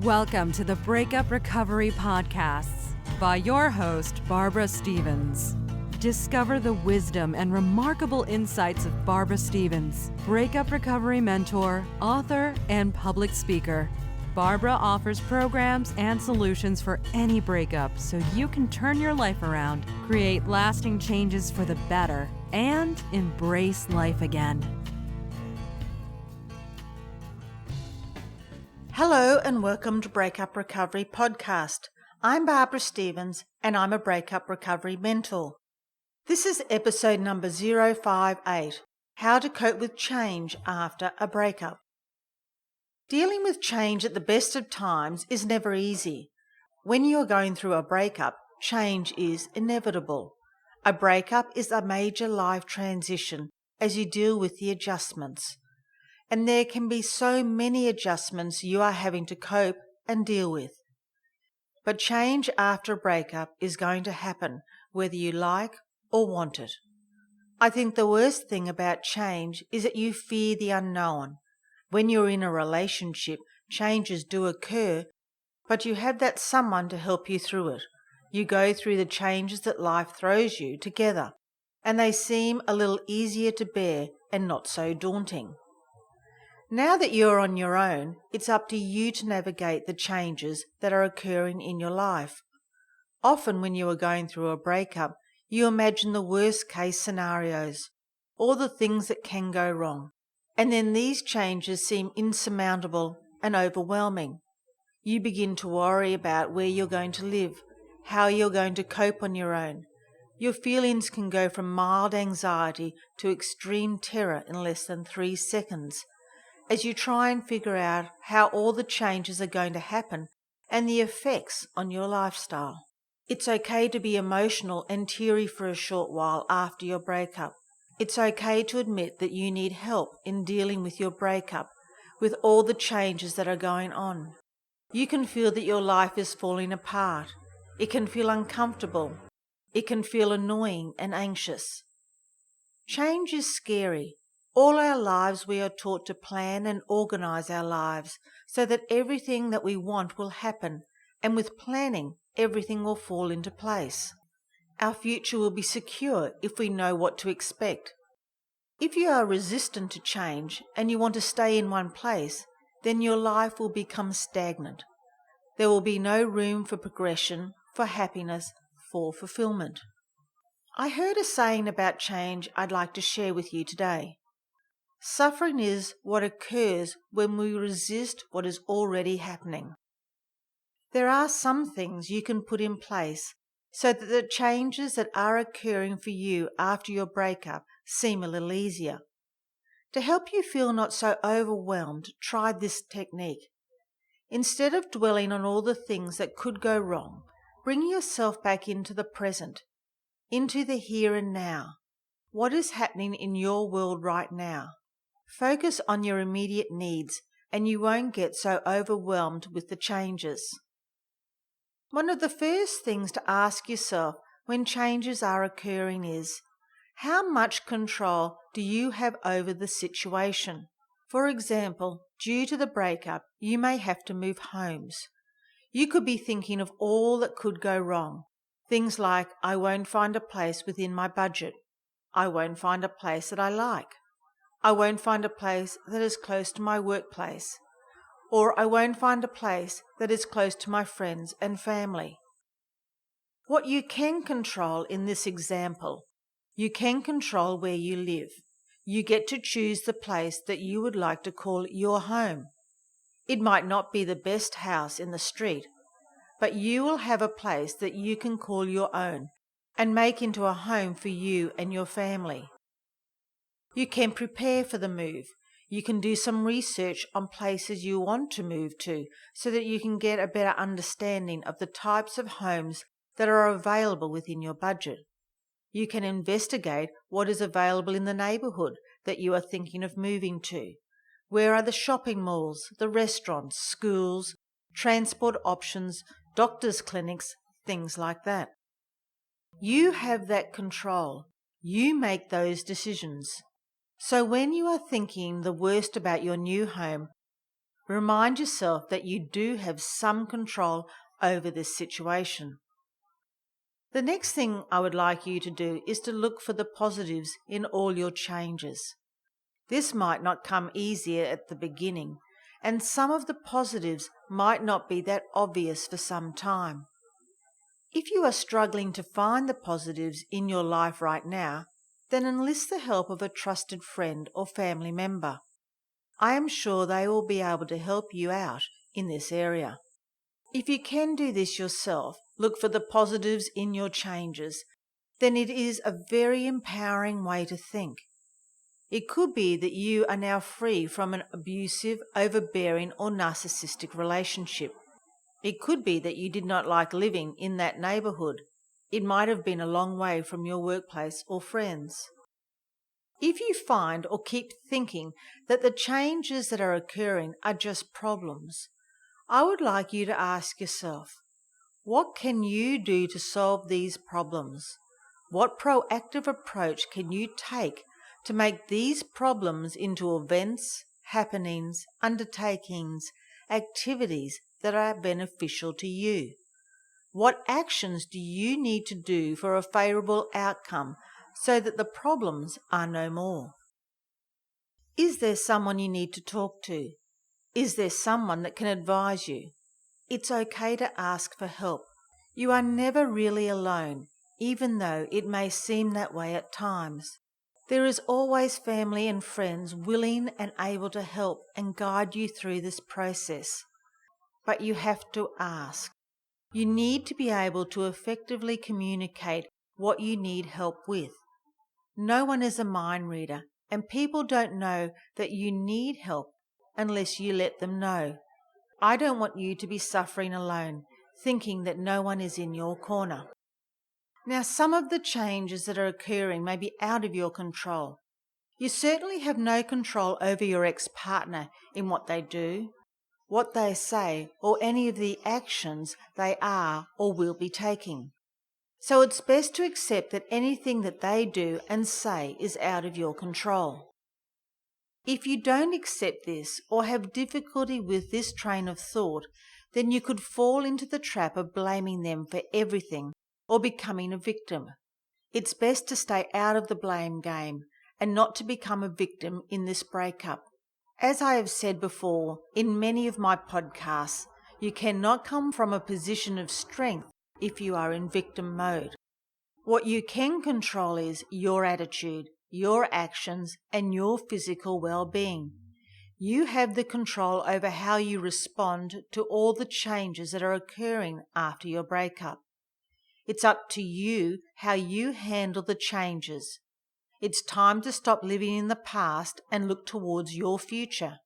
Welcome to the Breakup Recovery Podcasts by your host, Barbara Stevens. Discover the wisdom and remarkable insights of Barbara Stevens, breakup recovery mentor, author, and public speaker. Barbara offers programs and solutions for any breakup so you can turn your life around, create lasting changes for the better, and embrace life again. Hello and welcome to Breakup Recovery Podcast. I'm Barbara Stevens and I'm a breakup recovery mentor. This is episode number 058, How to Cope with Change After a Breakup. Dealing with change at the best of times is never easy. When you are going through a breakup, change is inevitable. A breakup is a major life transition as you deal with the adjustments. And there can be so many adjustments you are having to cope and deal with. But change after a breakup is going to happen whether you like or want it. I think the worst thing about change is that you fear the unknown. When you're in a relationship, changes do occur, but you have that someone to help you through it. You go through the changes that life throws you together, and they seem a little easier to bear and not so daunting. Now that you're on your own, it's up to you to navigate the changes that are occurring in your life. Often when you are going through a breakup, you imagine the worst case scenarios, all the things that can go wrong, and then these changes seem insurmountable and overwhelming. You begin to worry about where you're going to live, how you're going to cope on your own. Your feelings can go from mild anxiety to extreme terror in less than 3 seconds. As you try and figure out how all the changes are going to happen and the effects on your lifestyle. It's okay to be emotional and teary for a short while after your breakup. It's okay to admit that you need help in dealing with your breakup, with all the changes that are going on. You can feel that your life is falling apart. It can feel uncomfortable. It can feel annoying and anxious. Change is scary. All our lives we are taught to plan and organize our lives so that everything that we want will happen, and with planning, everything will fall into place. Our future will be secure if we know what to expect. If you are resistant to change and you want to stay in one place, then your life will become stagnant. There will be no room for progression, for happiness, for fulfillment. I heard a saying about change I'd like to share with you today. Suffering is what occurs when we resist what is already happening. There are some things you can put in place so that the changes that are occurring for you after your breakup seem a little easier. To help you feel not so overwhelmed, try this technique. Instead of dwelling on all the things that could go wrong, bring yourself back into the present, into the here and now. What is happening in your world right now? Focus on your immediate needs and you won't get so overwhelmed with the changes. One of the first things to ask yourself when changes are occurring is, how much control do you have over the situation? For example, due to the breakup, you may have to move homes. You could be thinking of all that could go wrong. Things like, I won't find a place within my budget. I won't find a place that I like. I won't find a place that is close to my workplace, or I won't find a place that is close to my friends and family. What you can control in this example, you can control where you live. You get to choose the place that you would like to call your home. It might not be the best house in the street, but you will have a place that you can call your own and make into a home for you and your family. You can prepare for the move. You can do some research on places you want to move to so that you can get a better understanding of the types of homes that are available within your budget. You can investigate what is available in the neighbourhood that you are thinking of moving to. Where are the shopping malls, the restaurants, schools, transport options, doctors' clinics, things like that. You have that control. You make those decisions. So when you are thinking the worst about your new home, Remind yourself that you do have some control over this situation. The next thing I would like you to do is to look for the positives in all your changes. This might not come easier at the beginning, and some of the positives might not be that obvious for some time. If you are struggling to find the positives in your life right now, then enlist the help of a trusted friend or family member. I am sure they will be able to help you out in this area. If you can do this yourself, look for the positives in your changes, then it is a very empowering way to think. It could be that you are now free from an abusive, overbearing, or narcissistic relationship. It could be that you did not like living in that neighbourhood. It might have been a long way from your workplace or friends. If you find or keep thinking that the changes that are occurring are just problems, I would like you to ask yourself, what can you do to solve these problems? What proactive approach can you take to make these problems into events, happenings, undertakings, activities that are beneficial to you? What actions do you need to do for a favourable outcome so that the problems are no more? Is there someone you need to talk to? Is there someone that can advise you? It's okay to ask for help. You are never really alone, even though it may seem that way at times. There is always family and friends willing and able to help and guide you through this process. But you have to ask. You need to be able to effectively communicate what you need help with. No one is a mind reader, and people don't know that you need help unless you let them know. I don't want you to be suffering alone, thinking that no one is in your corner. Now, some of the changes that are occurring may be out of your control. You certainly have no control over your ex-partner in what they do, what they say, or any of the actions they are or will be taking. So it's best to accept that anything that they do and say is out of your control. If you don't accept this or have difficulty with this train of thought, then you could fall into the trap of blaming them for everything or becoming a victim. It's best to stay out of the blame game and not to become a victim in this breakup. As I have said before in many of my podcasts, you cannot come from a position of strength if you are in victim mode. What you can control is your attitude, your actions, and your physical well-being. You have the control over how you respond to all the changes that are occurring after your breakup. It's up to you how you handle the changes. It's time to stop living in the past and look towards your future.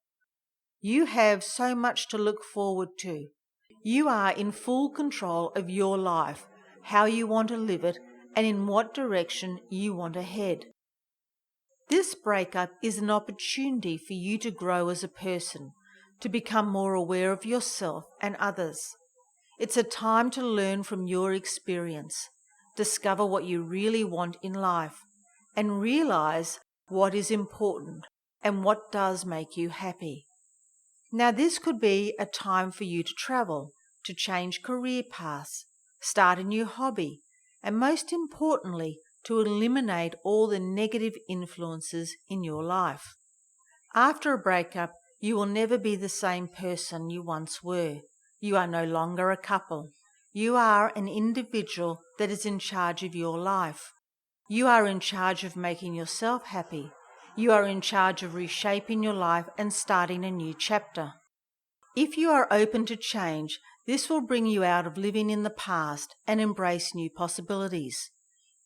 You have so much to look forward to. You are in full control of your life, how you want to live it, and in what direction you want to head. This breakup is an opportunity for you to grow as a person, to become more aware of yourself and others. It's a time to learn from your experience, discover what you really want in life, and realize what is important and what does make you happy. Now, this could be a time for you to travel, to change career paths, start a new hobby, and most importantly, to eliminate all the negative influences in your life. After a breakup, you will never be the same person you once were. You are no longer a couple. You are an individual that is in charge of your life. You are in charge of making yourself happy. You are in charge of reshaping your life and starting a new chapter. If you are open to change, this will bring you out of living in the past and embrace new possibilities.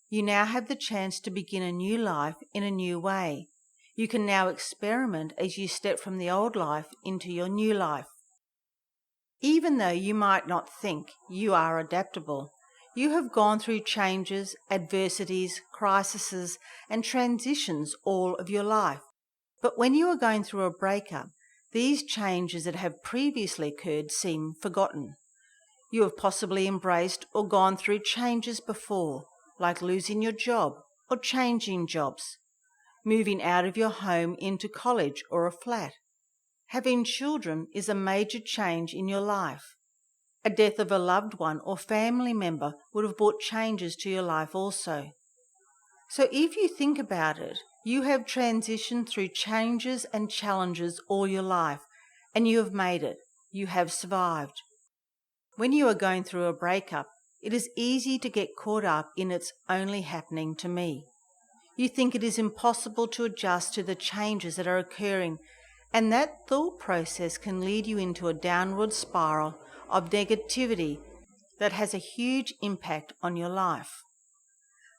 You now have the chance to begin a new life in a new way. You can now experiment as you step from the old life into your new life. Even though you might not think you are adaptable, you have gone through changes, adversities, crises, and transitions all of your life. But when you are going through a breakup, these changes that have previously occurred seem forgotten. You have possibly embraced or gone through changes before, like losing your job or changing jobs, moving out of your home into college or a flat. Having children is a major change in your life. A death of a loved one or family member would have brought changes to your life also. So if you think about it, you have transitioned through changes and challenges all your life, and you have made it. You have survived. When you are going through a breakup, it is easy to get caught up in it's only happening to me. You think it is impossible to adjust to the changes that are occurring, and that thought process can lead you into a downward spiral of negativity that has a huge impact on your life.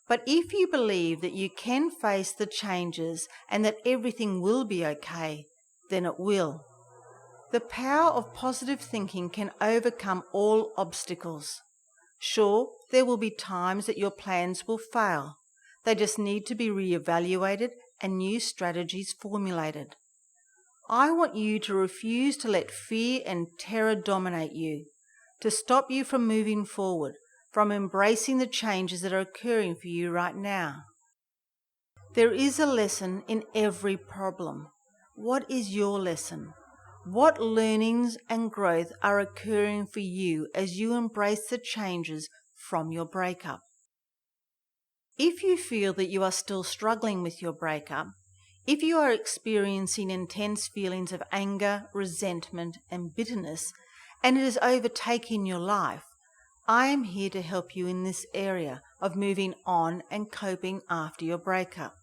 But if you believe that you can face the changes and that everything will be okay, then it will. The power of positive thinking can overcome all obstacles. Sure, there will be times that your plans will fail. They just need to be reevaluated and new strategies formulated. I want you to refuse to let fear and terror dominate you, to stop you from moving forward, from embracing the changes that are occurring for you right now. There is a lesson in every problem. What is your lesson? What learnings and growth are occurring for you as you embrace the changes from your breakup? If you feel that you are still struggling with your breakup, if you are experiencing intense feelings of anger, resentment, and bitterness, and it is overtaking your life, I am here to help you in this area of moving on and coping after your breakup.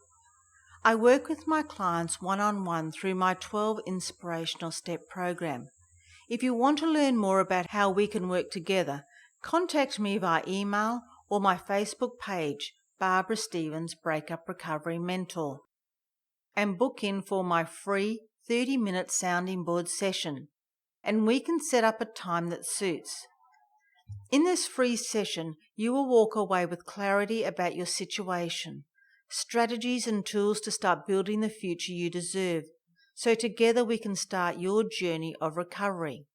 I work with my clients one-on-one through my 12 Inspirational Step program. If you want to learn more about how we can work together, contact me via email or my Facebook page, Barbara Stevens Breakup Recovery Mentor, and book in for my free 30-minute sounding board session, and we can set up a time that suits. In this free session, you will walk away with clarity about your situation, strategies and tools to start building the future you deserve, so together we can start your journey of recovery.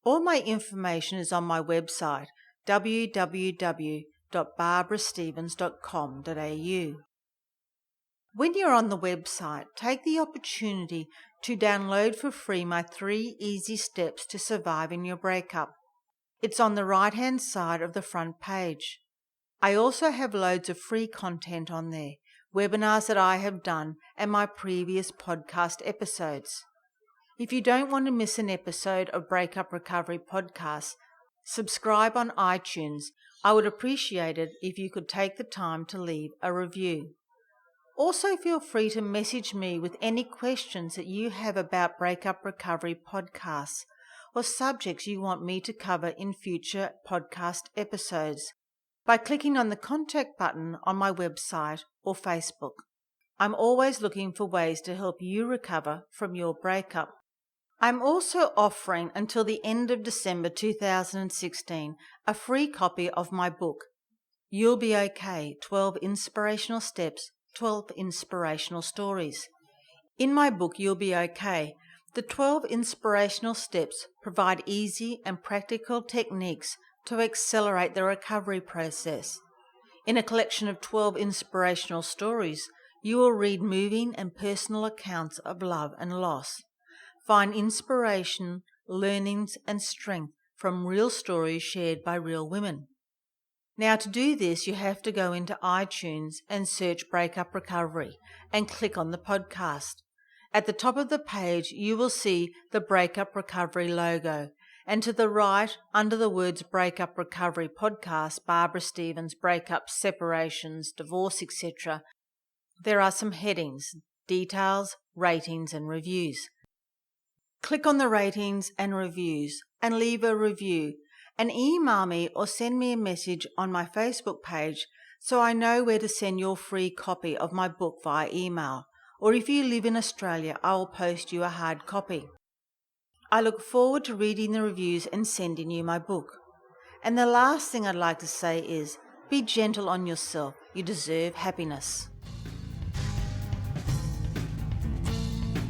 All my information is on my website, www.barbarastevens.com.au. When you're on the website, take the opportunity to download for free my 3 easy steps to surviving your breakup. It's on the right-hand side of the front page. I also have loads of free content on there, webinars that I have done and my previous podcast episodes. If you don't want to miss an episode of Breakup Recovery Podcast, subscribe on iTunes. I would appreciate it if you could take the time to leave a review. Also feel free to message me with any questions that you have about Breakup Recovery podcasts or subjects you want me to cover in future podcast episodes by clicking on the contact button on my website or Facebook. I'm always looking for ways to help you recover from your breakup. I'm also offering until the end of December 2016 a free copy of my book, You'll Be Okay, 12 Inspirational Steps, 12 Inspirational Stories. In my book, You'll Be Okay, the 12 inspirational steps provide easy and practical techniques to accelerate the recovery process. In a collection of 12 inspirational stories, you will read moving and personal accounts of love and loss. Find inspiration, learnings, and strength from real stories shared by real women. Now, to do this, you have to go into iTunes and search Breakup Recovery and click on the podcast. At the top of the page, you will see the Breakup Recovery logo, and to the right, under the words Breakup Recovery Podcast, Barbara Stevens, Breakup, Separations, Divorce, etc., there are some headings, details, ratings, and reviews. Click on the ratings and reviews and leave a review, and email me or send me a message on my Facebook page so I know where to send your free copy of my book via email. Or if you live in Australia, I will post you a hard copy. I look forward to reading the reviews and sending you my book. And the last thing I'd like to say is, be gentle on yourself. You deserve happiness.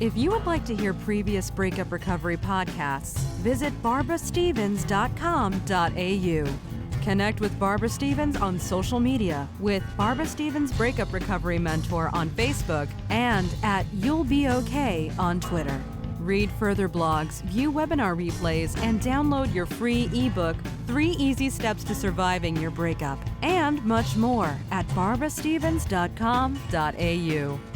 If you would like to hear previous Breakup Recovery podcasts, visit barbarastevens.com.au. Connect with Barbara Stevens on social media with Barbara Stevens Breakup Recovery Mentor on Facebook and at You'll Be Okay on Twitter. Read further blogs, view webinar replays, and download your free ebook, 3 Easy Steps to Surviving Your Breakup, and much more at barbarastevens.com.au.